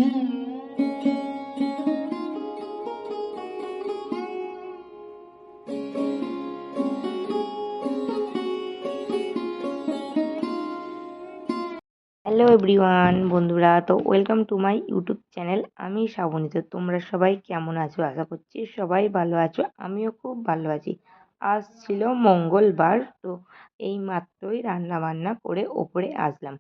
Hello everyone বন্ধুরা, তো welcome to my YouTube channel. আমি শ্রাবণী। তো তোমরা সবাই কেমন আছো? আশা করছি সবাই ভালো আছো, আমিও খুব ভালো আছি। আজ ছিল মঙ্গলবার, তো এই মাত্রই রান্না বান্না করে ওপরে আসলাম।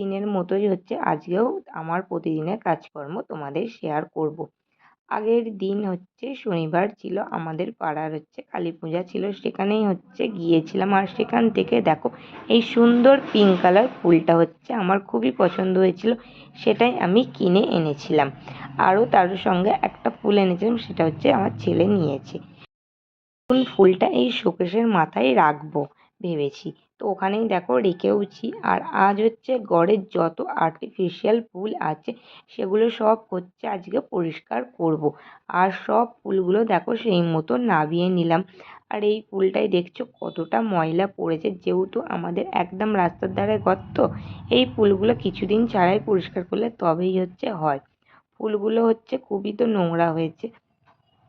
দিনের মতোই হচ্ছে আজকেও আমার প্রতিদিনের কাজকর্ম তোমাদের শেয়ার করব। আগের দিন হচ্ছে শনিবার ছিল, আমাদের পাড়ার হচ্ছে কালী পূজা ছিল, সেখানেই হচ্ছে গিয়েছিলাম। আর সেখান থেকে দেখো এই সুন্দর পিঙ্ক কালার ফুলটা হচ্ছে আমার খুবই পছন্দ হয়েছিল, সেটাই আমি কিনে এনেছিলাম। আরও তার সঙ্গে একটা ফুল এনেছিলাম, সেটা হচ্ছে আমার ছেলে নিয়েছে। ফুলটা এই শোকেসের মাথায় রাখবো ভেবেছি, তো ওখানেই দেখো রেখেওছি। আর আজ হচ্ছে ঘরের যত আর্টিফিশিয়াল ফুল আছে সেগুলো সব হচ্ছে আজকে পরিষ্কার করব। আর সব ফুলগুলো দেখো সেই মতো নামিয়ে নিলাম। আর এই ফুলটাই দেখছো কতটা ময়লা পড়েছে, যেহেতু আমাদের একদম রাস্তার ধারে ঘর, তো এই ফুলগুলো কিছুদিন ছাড়াই পরিষ্কার করলে তবেই হচ্ছে হয়। ফুলগুলো হচ্ছে খুবই তো নোংরা হয়েছে।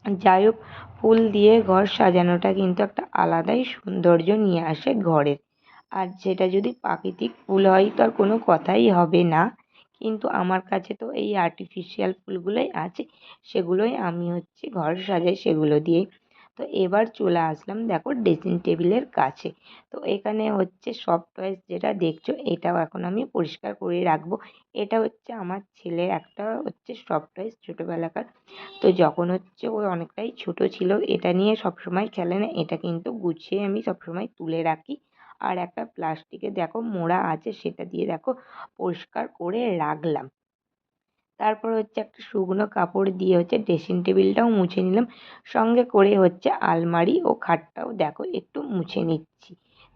যাই হোক, ফুল দিয়ে ঘর সাজানোটা কিন্তু একটা আলাদাই সৌন্দর্য নিয়ে আসে ঘরের। আর সেটা যদি প্রাকৃতিক ফুল হয় তো আর কোনো কথাই হবে না, কিন্তু আমার কাছে তো এই আর্টিফিশিয়াল ফুলগুলোই আছে, সেগুলোই আমি হচ্ছে ঘর সাজাই সেগুলো দিয়েই। তো এবার চলে আসলাম দেখো ড্রেসিং টেবিলের কাছে। তো এখানে হচ্ছে সফট টয়েস যেটা দেখছো, এটাও এখন আমি পরিষ্কার করে রাখবো। এটা হচ্ছে আমার ছেলের একটা হচ্ছে সফট টয়েস ছোটোবেলাকার। তো যখন হচ্ছে ও অনেকটাই ছোট ছিল, এটা নিয়ে সবসময় খেলে না, এটা কিন্তু গুছিয়ে আমি সবসময় তুলে রাখি। আর একটা প্লাস্টিকে দেখো মোড়া আছে, সেটা দিয়ে দেখো পরিষ্কার করে রাখলাম। তারপর হচ্ছে একটা শুকনো কাপড় দিয়ে হচ্ছে ড্রেসিং টেবিলটাও মুছে নিলাম, সঙ্গে করে হচ্ছে আলমারি ও খাটটাও দেখো একটু মুছে নিচ্ছি।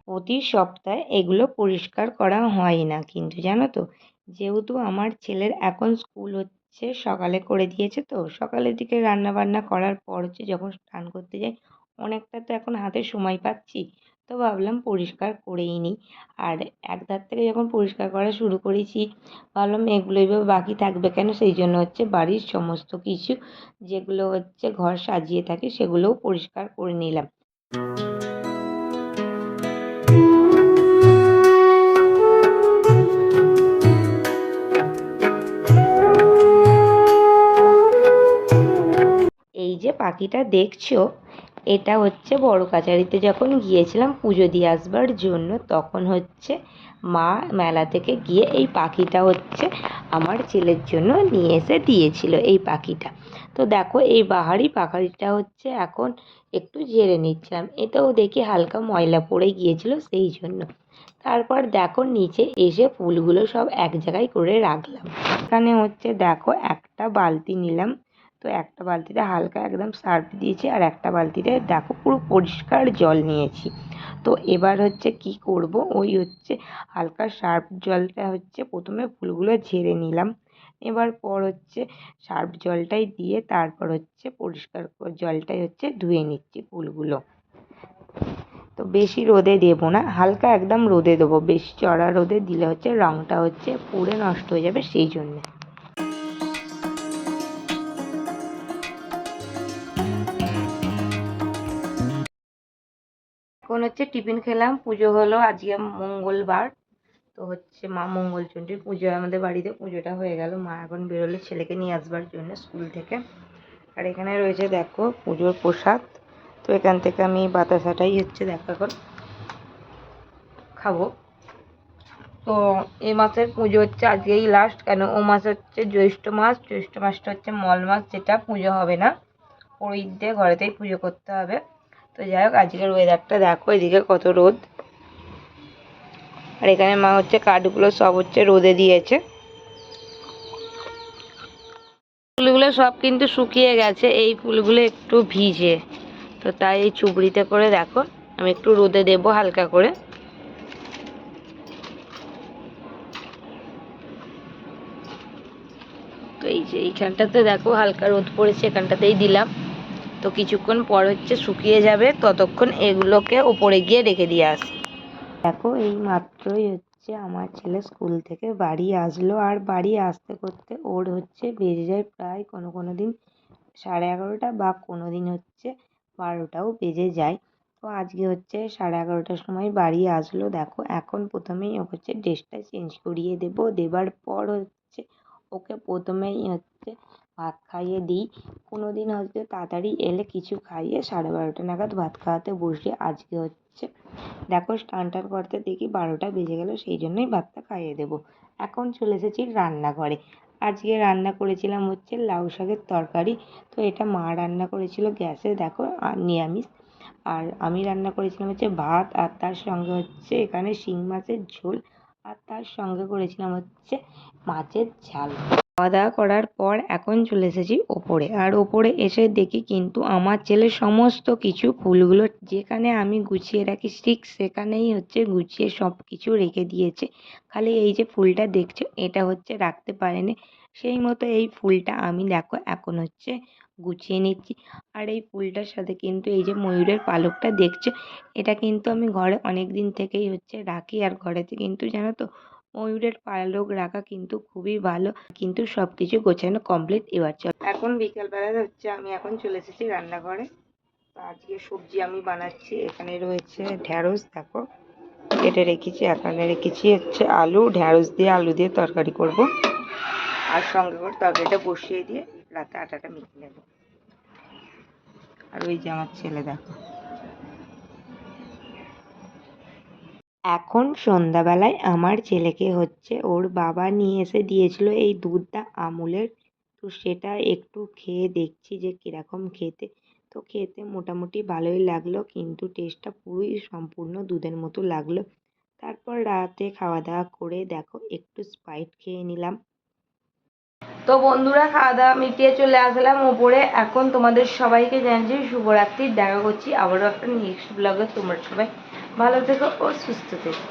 প্রতি সপ্তাহে এগুলো পরিষ্কার করা হয় না, কিন্তু জানো তো, যেহেতু আমার ছেলের এখন স্কুল হচ্ছে সকালে করে দিয়েছে, তো সকালের দিকে রান্না বান্না করার পর হচ্ছে যখন স্নান করতে যাই, অনেকটা তো এখন হাতে সময় পাচ্ছি, তো ভাবলাম পরিষ্কার করেই নিই। আর এক ধার থেকে যখন পরিষ্কার করা শুরু করেছি, ভাবলাম এগুলো এভাবে বাকি থাকবে কেন, সেই জন্য হচ্ছে বাড়ির সমস্ত কিছু যেগুলো হচ্ছে ঘর সাজিয়ে থাকে সেগুলোও পরিষ্কার করে নিলাম। এই যে পাখিটা দেখছো, এটা হচ্ছে বড় কাছারিতে যখন গিয়েছিলাম পুজো দিয়ে আসবার জন্য, তখন হচ্ছে মা মেলা থেকে গিয়ে এই পাখিটা হচ্ছে আমার ছেলের জন্য নিয়ে এসে দিয়েছিল এই পাখিটা। তো দেখো এই বাহারি পাখিটা হচ্ছে এখন একটু ঝেড়ে নিচ্ছিলাম, এতেও দেখি হালকা ময়লা পড়ে গিয়েছিল সেই জন্য। তারপর দেখো নিচে এসে ফুলগুলো সব এক জায়গায় করে রাখলাম। এখানে হচ্ছে দেখো একটা বালতি নিলাম, তো একটা বালতিতে হালকা একদম সার্ফ দিয়েছি, আর একটা বালতিতে দেখো পুরো পরিষ্কার জল নিয়েছি। তো এবার হচ্ছে কি করব, ওই হচ্ছে হালকা সার্ফ জলটা হচ্ছে প্রথমে ফুলগুলো ঝেড়ে নিলাম, এবার পর হচ্ছে সার্ফ জলটাই দিয়ে তারপর হচ্ছে পরিষ্কার জলটাই হচ্ছে ধুয়ে নিচ্ছি ফুলগুলো। তো বেশি রোদে দেবো না, হালকা একদম রোদে দেবো, বেশি চড়া রোদে দিলে হচ্ছে রঙটা হচ্ছে পুড়ে নষ্ট হয়ে যাবে, সেই জন্যে। এখন হচ্ছে টিফিন খেলাম, পুজো হলো আজকে মঙ্গলবার, তো হচ্ছে মা মঙ্গলচণ্ডীর পুজো আমাদের বাড়িতে, পুজোটা হয়ে গেল, মা এখন বেরোলে ছেলেকে নিয়ে আসবার জন্য স্কুল থেকে। আর এখানে রয়েছে দেখো পুজোর প্রসাদ, তো এখান থেকে আমি বাতাসাটাই হচ্ছে দেখো এখন খাবো। তো এই মাসের পুজো হচ্ছে আজকেই লাস্ট, কেন ও মাস হচ্ছে জ্যৈষ্ঠ মাস, জ্যৈষ্ঠ মাসটা হচ্ছে মল মাস, যেটা পুজো হবে না, পুরোহিত দিয়ে ঘরেতেই পুজো করতে হবে। তো যাই হোক, আজকের ওয়েদারটা দেখো, এদিকে কত রোদ। আর এখানে মা হচ্ছে কাঠগুলো সব হচ্ছে রোদে দিয়েছে, ফুলগুলো সব কিন্তু শুকিয়ে গেছে, এই ফুলগুলো একটু ভিজে, তো তাই এই চুবড়িতে করে দেখো আমি একটু রোদে দেবো হালকা করে। তো এই যে এইখানটাতে দেখো হালকা রোদ পড়েছে, এখানটাতেই দিলাম, তো কিছুক্ষণ পর হচ্ছে শুকিয়ে যাবে, ততক্ষণ এগুলোকে ওপরে গিয়ে রেখে দিয়ে আসি। দেখো এই মাত্রই হচ্ছে আমার ছেলে স্কুল থেকে বাড়ি আসলো, আর বাড়ি আসতে করতে ওর বেজে যায় প্রায় কোনো দিন 11:30 বা কোনো দিন 12টাও বেজে যায়। তো আজকে 11:30টার সময় বাড়ি আসলো। দেখো এখন প্রথমেই ওকে ড্রেসটা চেঞ্জ করিয়ে দেবো, দেবার পর ওকে প্রথমেই ভাত খাইয়ে দিই। কোনো দিন তাড়াতাড়ি এলে কিছু খাইয়ে 12:30 নাগাদ ভাত খাওয়াতে বসি। আজকে দেখো স্নান টান করতে দেখি 12টা বেজে গেল, সেই জন্যই ভাতটা খাইয়ে দেবো। এখন চলে এসেছি রান্নাঘরে। আজকে রান্না করেছিলাম লাউ শাকের তরকারি। তো এটা মা রান্না করেছিল গ্যাসে, দেখো নিরামিষ। আর আমি রান্না করেছিলাম ভাত, আর তার সঙ্গে এখানে শিং মাছের ঝোল, আর তার সঙ্গে করেছিলাম মাছের ঝাল। খাওয়া দাওয়া করার পর এখন চলে এসেছি ওপরে, আর ওপরে এসে দেখি কিন্তু আমার ছেলে সমস্ত কিছু ফুলগুলো যেখানে আমি গুছিয়ে রাখি ঠিক সেখানেই গুছিয়ে সব কিছু রেখে দিয়েছে। খালি এই যে ফুলটা দেখছো এটা রাখতে পারেনি, সেই মতো এই ফুলটা আমি দেখো এখন গুছিয়ে নিচ্ছি। আর এই ফুলটার সাথে কিন্তু এই যে ময়ূরের পালকটা দেখছো, এটা কিন্তু আমি ঘরে অনেক দিন থেকেই রাখি। আর ঘরেতে কিন্তু জানো তো ময়ূরের পালক রাখা কিন্তু খুবই ভালো। কিন্তু সবকিছু গোছানো কমপ্লিট। এবার চল, এখন বিকেলবেলা আমি এখন চলে এসেছি রান্নাঘরে। তো আজকে সবজি আমি বানাচ্ছি। এখানে রয়েছে ঢ্যাঁড়স, দেখো কেটে রেখেছি। এখানে রেখেছি আলু, ঢ্যাঁড়স দিয়ে আলু দিয়ে তরকারি করব। আর সঙ্গে করে তরকারিটা বসিয়ে দিয়ে রাতে আটাটা মেখে নেব। আর ওই যে আমার ছেলে দেখো। এখন সন্ধ্যাবেলায় আমার ছেলেকে ওর বাবা নিয়ে এসে দিয়েছিল এই দুধটা আমুলের। তো সেটা একটু খেয়ে দেখছি যে কীরকম খেতে। তো খেতে মোটামুটি ভালোই লাগলো, কিন্তু টেস্টটা পুরোই সম্পূর্ণ দুধের মতো লাগলো। তারপর রাতে খাওয়া দাওয়া করে দেখো একটু স্প্রাইট খেয়ে নিলাম। তো বন্ধুরা, খাওয়া দাওয়া মিটিয়ে চলে আসলাম ওপরে। এখন তোমাদের সবাইকে জানাচ্ছি শুভরাত্রি। দেখা করছি আবারও একটা নেক্সট ব্লগে। তোমরা সবাই ভালো থেকো ও সুস্থ থেকো।